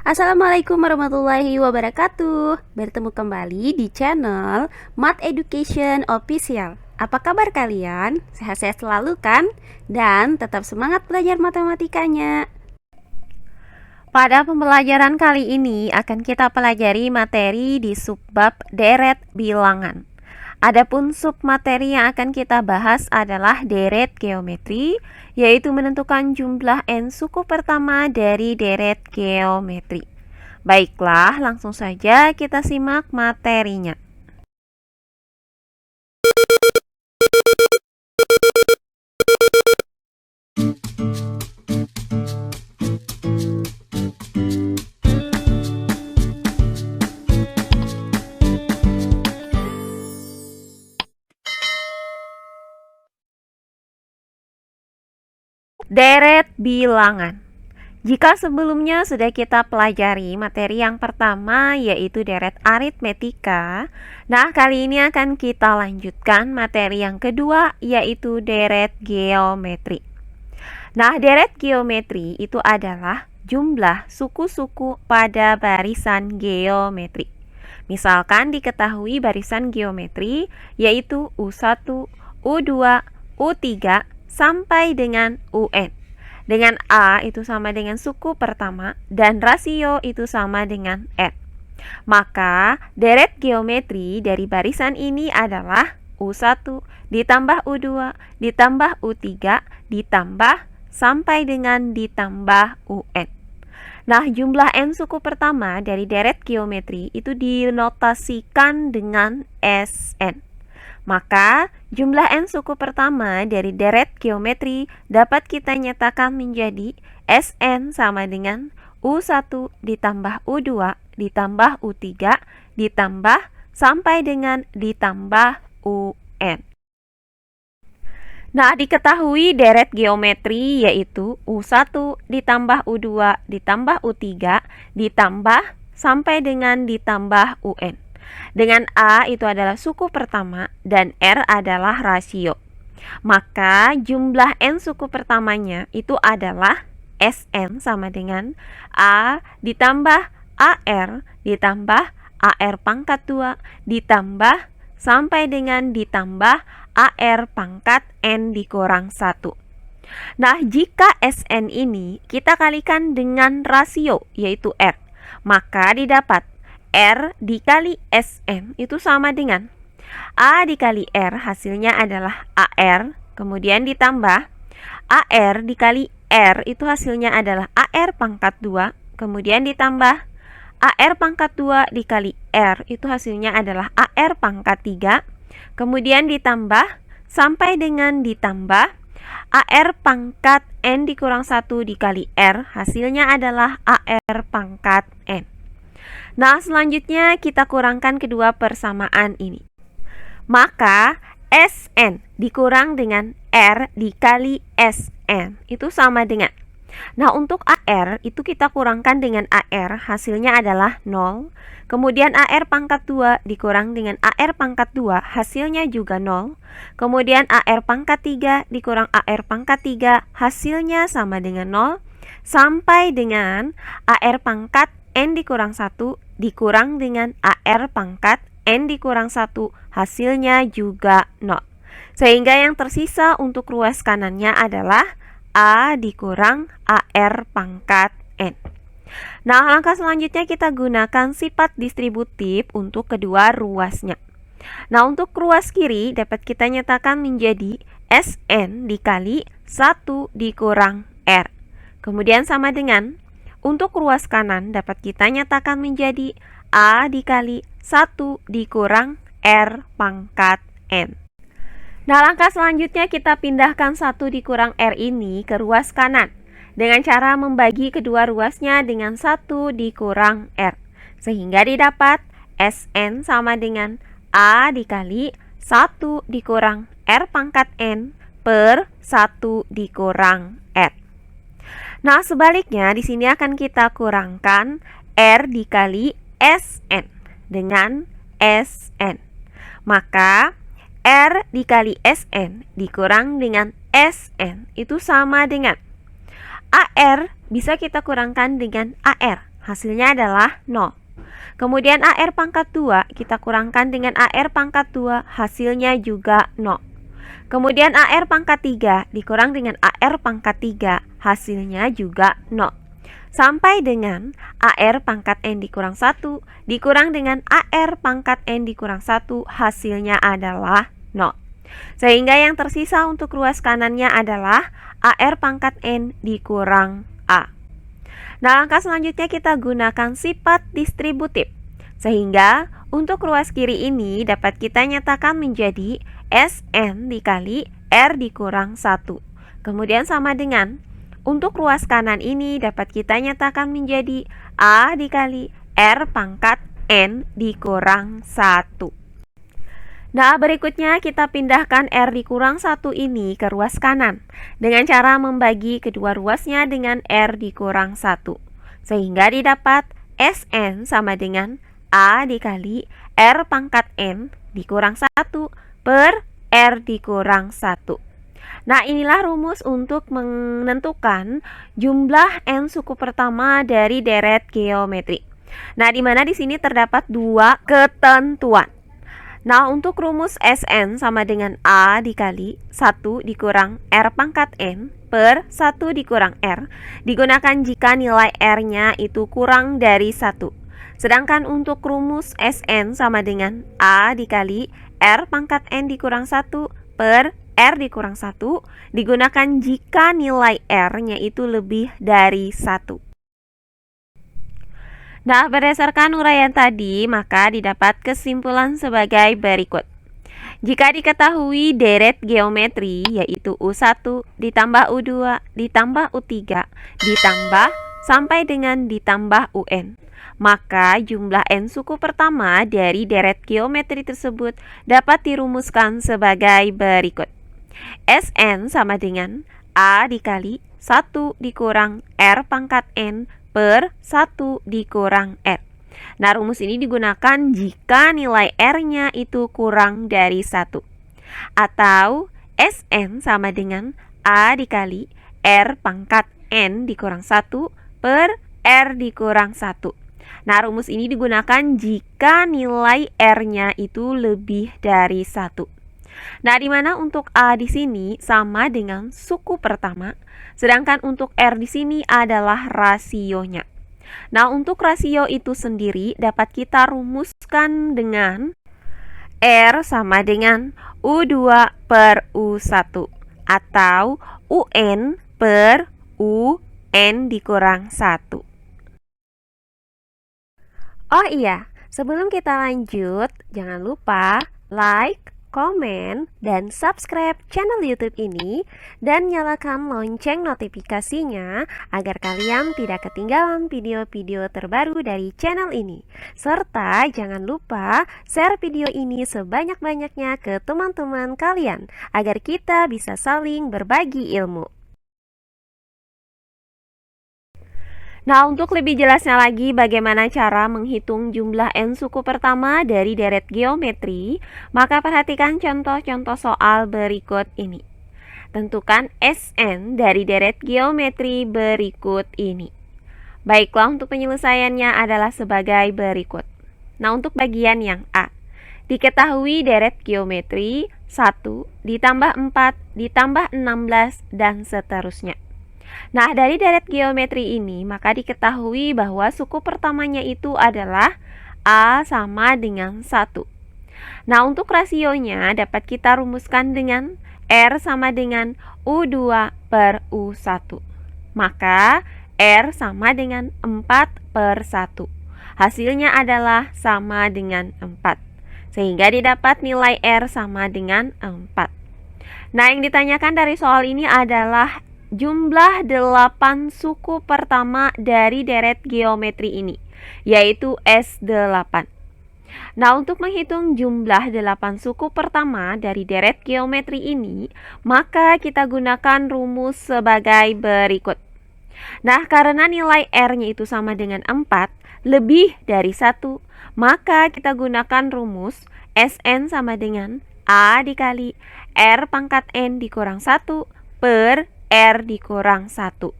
Assalamualaikum warahmatullahi wabarakatuh. Bertemu kembali di channel Math Education Official. Apa kabar kalian? Sehat-sehat selalu kan? Dan tetap semangat belajar matematikanya. Pada pembelajaran kali ini akan kita pelajari materi di subbab deret bilangan. Adapun submateri yang akan kita bahas adalah deret geometri, yaitu menentukan jumlah n suku pertama dari deret geometri. Baiklah, langsung saja kita simak materinya. Deret bilangan. Jika sebelumnya sudah kita pelajari materi yang pertama yaitu deret aritmetika, nah kali ini akan kita lanjutkan materi yang kedua yaitu deret geometri. Nah, deret geometri itu adalah jumlah suku-suku pada barisan geometri. Misalkan diketahui barisan geometri yaitu U1, U2, U3 sampai dengan UN. Dengan A itu sama dengan suku pertama dan rasio itu sama dengan N. Maka deret geometri dari barisan ini adalah U1 ditambah U2 ditambah U3 ditambah sampai dengan ditambah UN. Nah, jumlah N suku pertama dari deret geometri itu dinotasikan dengan Sn. Maka, jumlah n suku pertama dari deret geometri dapat kita nyatakan menjadi Sn sama dengan U1 ditambah U2 ditambah U3 ditambah sampai dengan ditambah UN. Nah, diketahui deret geometri yaitu U1 ditambah U2 ditambah U3 ditambah sampai dengan ditambah UN. Dengan A itu adalah suku pertama dan R adalah rasio. Maka jumlah N suku pertamanya itu adalah Sn sama dengan A ditambah AR ditambah AR pangkat 2 ditambah sampai dengan ditambah AR pangkat N dikurang 1. Nah, jika Sn ini kita kalikan dengan rasio yaitu R, maka didapat R dikali Sn itu sama dengan A dikali R, hasilnya adalah AR, kemudian ditambah AR dikali R itu hasilnya adalah AR pangkat 2, kemudian ditambah AR pangkat 2 dikali R itu hasilnya adalah AR pangkat 3, kemudian ditambah sampai dengan ditambah AR pangkat N dikurang 1 dikali R, hasilnya adalah AR pangkat N. Nah, selanjutnya kita kurangkan kedua persamaan ini. Maka Sn dikurang dengan R dikali Sn itu sama dengan. Nah, untuk AR itu kita kurangkan dengan AR, hasilnya adalah 0. Kemudian AR pangkat 2 dikurang dengan AR pangkat 2, hasilnya juga 0. Kemudian AR pangkat 3 dikurang AR pangkat 3, hasilnya sama dengan 0. Sampai dengan AR pangkat N dikurang 1 dikurang dengan AR pangkat N dikurang 1, hasilnya juga 0. Sehingga yang tersisa untuk ruas kanannya adalah A dikurang AR pangkat N. Nah, langkah selanjutnya kita gunakan sifat distributif untuk kedua ruasnya. Nah, untuk ruas kiri dapat kita nyatakan menjadi Sn dikali 1 dikurang R. Kemudian sama dengan untuk ruas kanan dapat kita nyatakan menjadi A dikali 1 dikurang R pangkat N. Nah, langkah selanjutnya kita pindahkan 1 dikurang R ini ke ruas kanan dengan cara membagi kedua ruasnya dengan 1 dikurang R. Sehingga didapat Sn sama dengan A dikali 1 dikurang R pangkat N per 1 dikurang R. Nah, sebaliknya di sini akan kita kurangkan R dikali Sn dengan Sn. Maka R dikali Sn dikurang dengan Sn itu sama dengan AR bisa kita kurangkan dengan AR, hasilnya adalah 0. Kemudian AR pangkat 2 kita kurangkan dengan AR pangkat 2, hasilnya juga 0. Kemudian AR pangkat 3 dikurang dengan AR pangkat 3, hasilnya juga 0. Sampai dengan AR pangkat N dikurang 1 dikurang dengan AR pangkat N dikurang 1, hasilnya adalah 0. Sehingga yang tersisa untuk ruas kanannya adalah AR pangkat N dikurang A. Nah, langkah selanjutnya kita gunakan sifat distributif. Sehingga untuk ruas kiri ini dapat kita nyatakan menjadi SN dikali R dikurang 1. Kemudian sama dengan untuk ruas kanan ini dapat kita nyatakan menjadi A dikali R pangkat N dikurang 1. Nah, berikutnya kita pindahkan R dikurang 1 ini ke ruas kanan dengan cara membagi kedua ruasnya dengan R dikurang 1. Sehingga didapat SN sama dengan A dikali R pangkat N dikurang 1 per R dikurang 1. Nah, inilah rumus untuk menentukan jumlah N suku pertama dari deret geometri. Nah, di mana di sini terdapat dua ketentuan. Nah, untuk rumus SN sama dengan A dikali 1 dikurang R pangkat N per 1 dikurang R digunakan jika nilai R-nya itu kurang dari 1. Sedangkan untuk rumus SN sama dengan A dikali R pangkat N dikurang 1 per R dikurang 1 digunakan jika nilai R-nya itu lebih dari 1. Nah, berdasarkan uraian tadi, maka didapat kesimpulan sebagai berikut. Jika diketahui deret geometri yaitu U1 ditambah U2 ditambah U3 ditambah sampai dengan ditambah UN, maka jumlah N suku pertama dari deret geometri tersebut dapat dirumuskan sebagai berikut. SN sama dengan A dikali 1 dikurang R pangkat N per 1 dikurang R. Nah, rumus ini digunakan jika nilai R-nya itu kurang dari 1. Atau SN sama dengan A dikali R pangkat N dikurang 1 per R dikurang 1. Nah, rumus ini digunakan jika nilai R-nya itu lebih dari 1. Nah, di mana untuk A di sini sama dengan suku pertama, sedangkan untuk R di sini adalah rasionya. Nah, untuk rasio itu sendiri dapat kita rumuskan dengan R sama dengan U2 per U1 atau UN per UN dikurang 1. Oh iya, sebelum kita lanjut, jangan lupa like, komen, dan subscribe channel YouTube ini dan nyalakan lonceng notifikasinya agar kalian tidak ketinggalan video-video terbaru dari channel ini. Serta jangan lupa share video ini sebanyak-banyaknya ke teman-teman kalian agar kita bisa saling berbagi ilmu. Nah, untuk lebih jelasnya lagi bagaimana cara menghitung jumlah N suku pertama dari deret geometri, maka perhatikan contoh-contoh soal berikut ini. Tentukan SN dari deret geometri berikut ini. Baiklah, untuk penyelesaiannya adalah sebagai berikut. Nah, untuk bagian yang A, diketahui deret geometri 1 ditambah 4 ditambah 16 dan seterusnya. Nah, dari deret geometri ini maka diketahui bahwa suku pertamanya itu adalah A sama dengan 1. Nah, untuk rasionya dapat kita rumuskan dengan R sama dengan U2 per U1. Maka R sama dengan 4 per 1. Hasilnya adalah sama dengan 4. Sehingga didapat nilai R sama dengan 4. Nah, yang ditanyakan dari soal ini adalah jumlah 8 suku pertama dari deret geometri ini, yaitu S8. Nah, untuk menghitung jumlah 8 suku pertama dari deret geometri ini, maka kita gunakan rumus sebagai berikut. Nah, karena nilai R-nya itu sama dengan 4, lebih dari 1, maka kita gunakan rumus SN sama dengan A dikali R pangkat N dikurang 1 per R dikurang 1.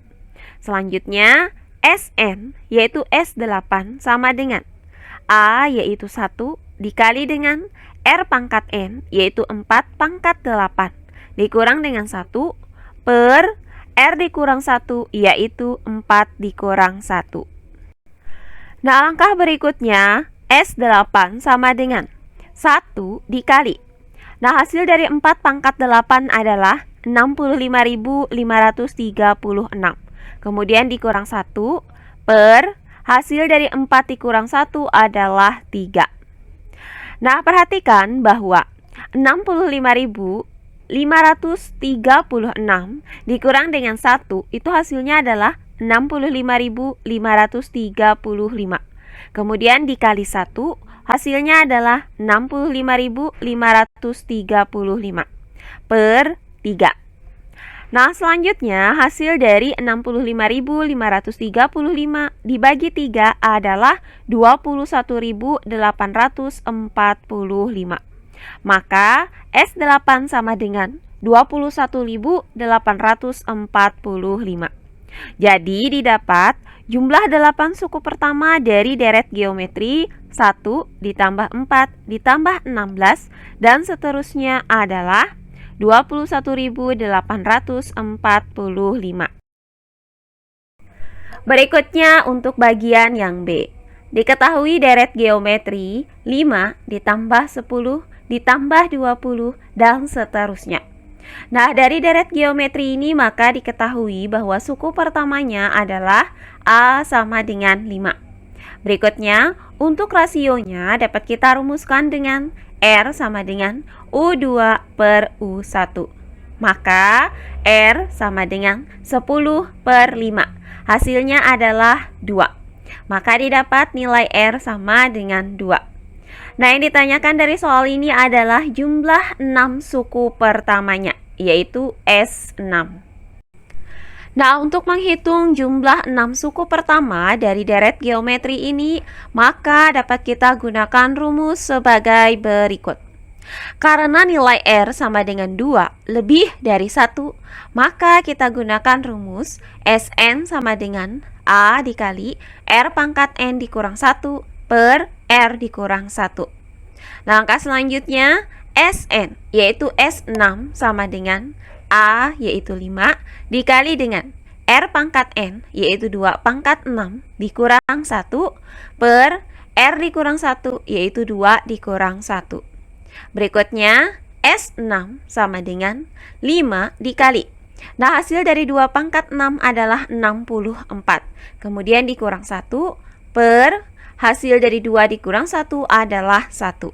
Selanjutnya, Sn yaitu S8 sama dengan A yaitu 1 dikali dengan R pangkat N yaitu 4 pangkat 8 dikurang dengan 1 per R dikurang 1 yaitu 4 dikurang 1. Nah, langkah berikutnya S8 sama dengan 1 dikali. Nah, hasil dari 4 pangkat 8 adalah 65.536. Kemudian dikurang 1 per hasil dari 4 dikurang 1 adalah 3. Nah, perhatikan bahwa 65.536 dikurang dengan 1 itu hasilnya adalah 65.535. Kemudian dikali 1 hasilnya adalah 65.535 per 3. Nah, selanjutnya hasil dari 65.535 dibagi 3 adalah 21.845. Maka S8 sama dengan 21.845. Jadi didapat jumlah 8 suku pertama dari deret geometri 1 ditambah 4 ditambah 16 dan seterusnya adalah 21.845. Berikutnya untuk bagian yang B. Diketahui deret geometri 5 ditambah 10 ditambah 20 dan seterusnya. Nah, dari deret geometri ini maka diketahui bahwa suku pertamanya adalah A sama dengan 5. Berikutnya, untuk rasionya dapat kita rumuskan dengan R sama dengan U2 per U1. Maka R sama dengan 10 per 5. Hasilnya adalah 2. Maka didapat nilai R sama dengan 2. Nah, yang ditanyakan dari soal ini adalah jumlah 6 suku pertamanya, yaitu S6. Nah, untuk menghitung jumlah 6 suku pertama dari deret geometri ini, maka dapat kita gunakan rumus sebagai berikut. Karena nilai R sama dengan 2 lebih dari 1, maka kita gunakan rumus Sn sama dengan A dikali R pangkat N dikurang 1 per R dikurang 1. Langkah selanjutnya, Sn yaitu S6 sama dengan A yaitu 5 dikali dengan R pangkat N yaitu 2 pangkat 6 dikurang 1 per R dikurang 1 yaitu 2 dikurang 1. Berikutnya S6 sama dengan 5 dikali. Nah, hasil dari 2 pangkat 6 adalah 64. Kemudian dikurang 1 per hasil dari 2 dikurang 1 adalah 1.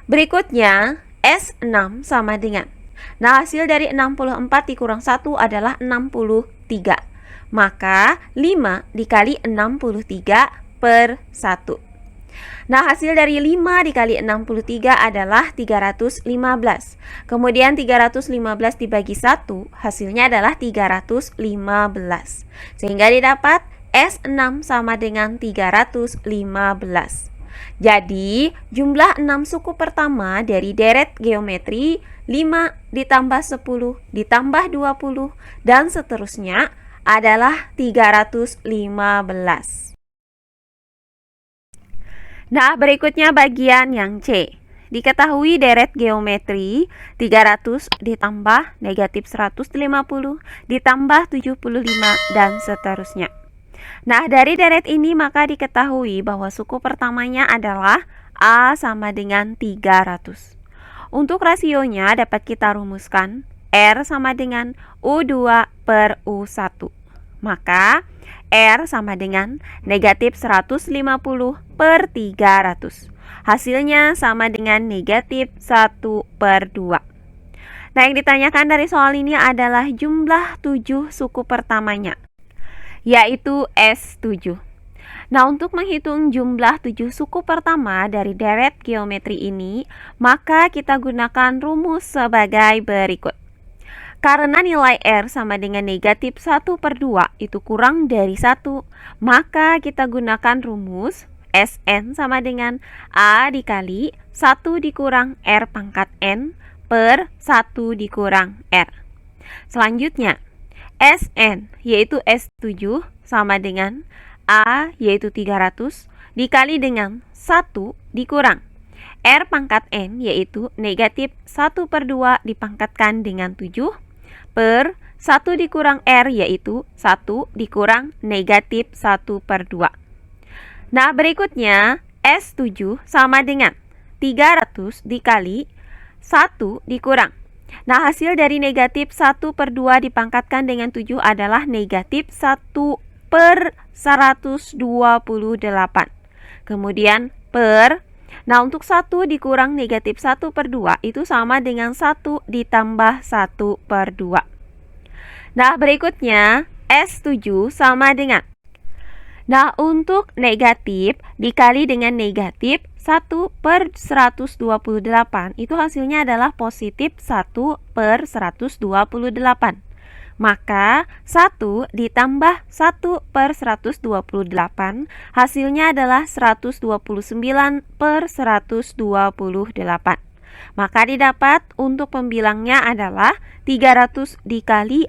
Berikutnya S6 sama dengan, nah hasil dari 64 dikurang 1 adalah 63. Maka 5 dikali 63 per 1. Nah, hasil dari 5 dikali 63 adalah 315. Kemudian 315 dibagi 1, hasilnya adalah 315. Sehingga didapat S6 sama dengan 315. Jadi, jumlah 6 suku pertama dari deret geometri 5 ditambah 10 ditambah 20 dan seterusnya adalah 315. Nah, berikutnya bagian yang C. Diketahui deret geometri 300 ditambah negatif 150 ditambah 75 dan seterusnya. Nah, dari deret ini maka diketahui bahwa suku pertamanya adalah A sama dengan 300. Untuk rasionya dapat kita rumuskan R sama dengan U2 per U1. Maka R sama dengan negatif 150 per 300. Hasilnya sama dengan negatif 1 per 2. Nah, yang ditanyakan dari soal ini adalah jumlah 7 suku pertamanya, yaitu S7. Nah, untuk menghitung jumlah 7 suku pertama dari deret geometri ini, maka kita gunakan rumus sebagai berikut. Karena nilai R sama dengan negatif 1 per 2 itu kurang dari 1, maka kita gunakan rumus Sn sama dengan A dikali 1 dikurang R pangkat N per 1 dikurang R. Selanjutnya, Sn yaitu S7 sama dengan A yaitu 300 dikali dengan 1 dikurang R pangkat N yaitu negatif 1/2 dipangkatkan dengan 7 per 1 dikurang R yaitu 1 dikurang negatif 1/2. Nah berikutnya S7 sama dengan 300 dikali 1 dikurang. Nah hasil dari negatif 1/2 dipangkatkan dengan 7 adalah negatif 1/128. Kemudian per, nah untuk 1 dikurang negatif 1/2 itu sama dengan 1 ditambah 1/2. Nah berikutnya S7 sama dengan, nah untuk negatif dikali dengan negatif 1/128 itu hasilnya adalah positif 1/128. Maka 1 ditambah 1/128 hasilnya adalah 129/128. Maka didapat untuk pembilangnya adalah 300 dikali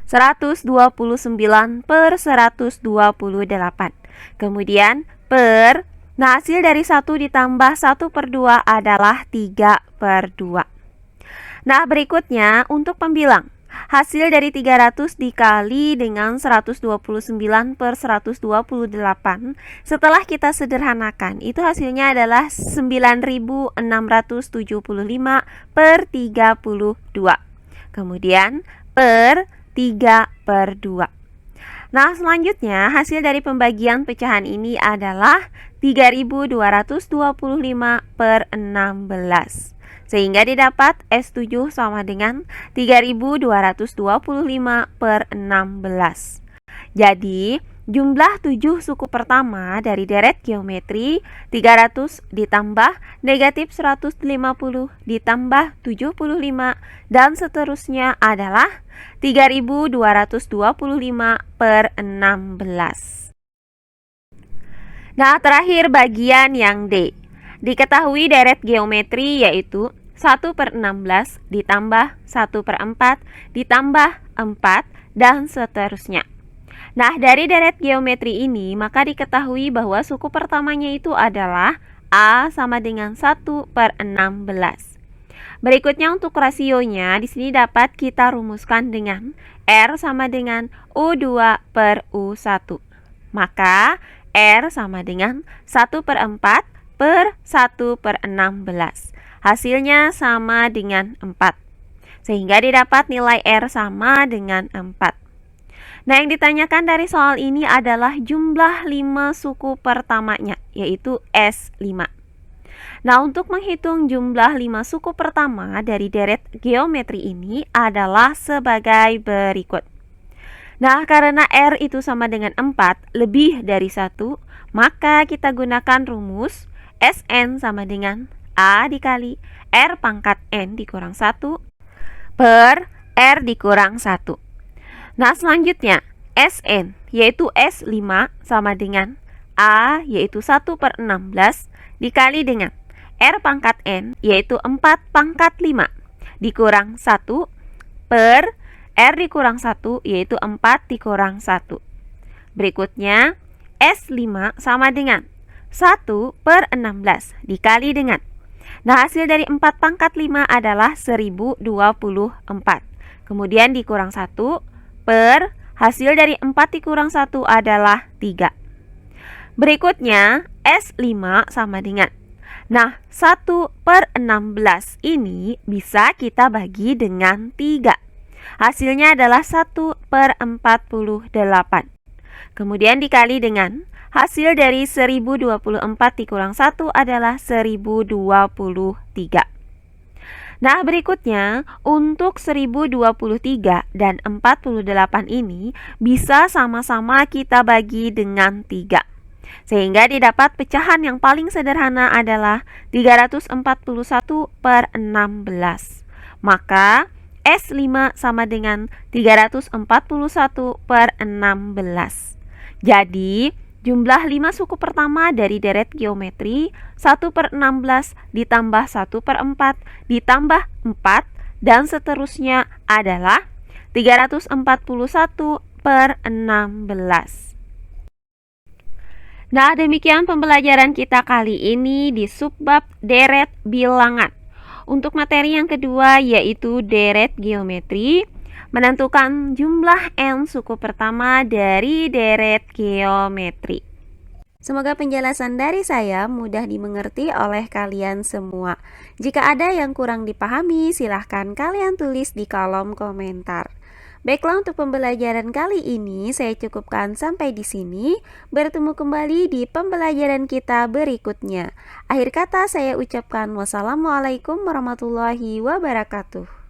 129/128. Kemudian per, nah hasil dari 1 ditambah 1/2 adalah 3/2. Nah berikutnya untuk pembilang, hasil dari 300 dikali dengan 129/128 setelah kita sederhanakan itu hasilnya adalah 9675/32. Kemudian per 3/2. Nah selanjutnya hasil dari pembagian pecahan ini adalah 3225/16. Sehingga didapat S7 sama dengan 3225/16. Jadi jumlah 7 suku pertama dari deret geometri 300 ditambah negatif 150 ditambah 75 dan seterusnya adalah 3225/16. Nah terakhir bagian yang D. Diketahui deret geometri yaitu 1/16 ditambah 1/4 ditambah 4 dan seterusnya. Nah dari deret geometri ini maka diketahui bahwa suku pertamanya itu adalah A sama dengan 1/16. Berikutnya untuk rasionya di sini dapat kita rumuskan dengan R sama dengan U2/U1. Maka R sama dengan 1/4 per 1/16. Hasilnya sama dengan 4. Sehingga didapat nilai R sama dengan 4. Nah yang ditanyakan dari soal ini adalah jumlah 5 suku pertamanya, yaitu S5. Nah untuk menghitung jumlah 5 suku pertama dari deret geometri ini adalah sebagai berikut. Nah karena R itu sama dengan 4 lebih dari 1, maka kita gunakan rumus Sn sama dengan A dikali R pangkat N dikurang 1 per R dikurang 1. Nah selanjutnya Sn yaitu S5 sama dengan A yaitu 1/16 dikali dengan R pangkat N yaitu 4 pangkat 5 dikurang 1 per R dikurang 1 yaitu 4 dikurang 1. Berikutnya S5 sama dengan 1/16 dikali dengan, nah hasil dari 4 pangkat 5 adalah 1024. Kemudian dikurang 1 per hasil dari 4 dikurang 1 adalah 3. Berikutnya S5 sama dengan, nah 1/16 ini bisa kita bagi dengan 3. Hasilnya adalah 1/48. Kemudian dikali dengan hasil dari 1024 dikurang 1 adalah 1023. Nah berikutnya untuk 1023 dan 48 ini bisa sama-sama kita bagi dengan 3. Sehingga didapat pecahan yang paling sederhana adalah 341/16. Maka S5 sama dengan 341/16. Jadi jumlah 5 suku pertama dari deret geometri 1/16 ditambah 1/4 ditambah 4 dan seterusnya adalah 341/16. Nah, demikian pembelajaran kita kali ini di subbab deret bilangan. Untuk materi yang kedua yaitu deret geometri, menentukan jumlah n suku pertama dari deret geometri. Semoga penjelasan dari saya mudah dimengerti oleh kalian semua. Jika ada yang kurang dipahami, silahkan kalian tulis di kolom komentar. Baiklah, untuk pembelajaran kali ini saya cukupkan sampai di sini. Bertemu kembali di pembelajaran kita berikutnya. Akhir kata saya ucapkan wassalamualaikum warahmatullahi wabarakatuh.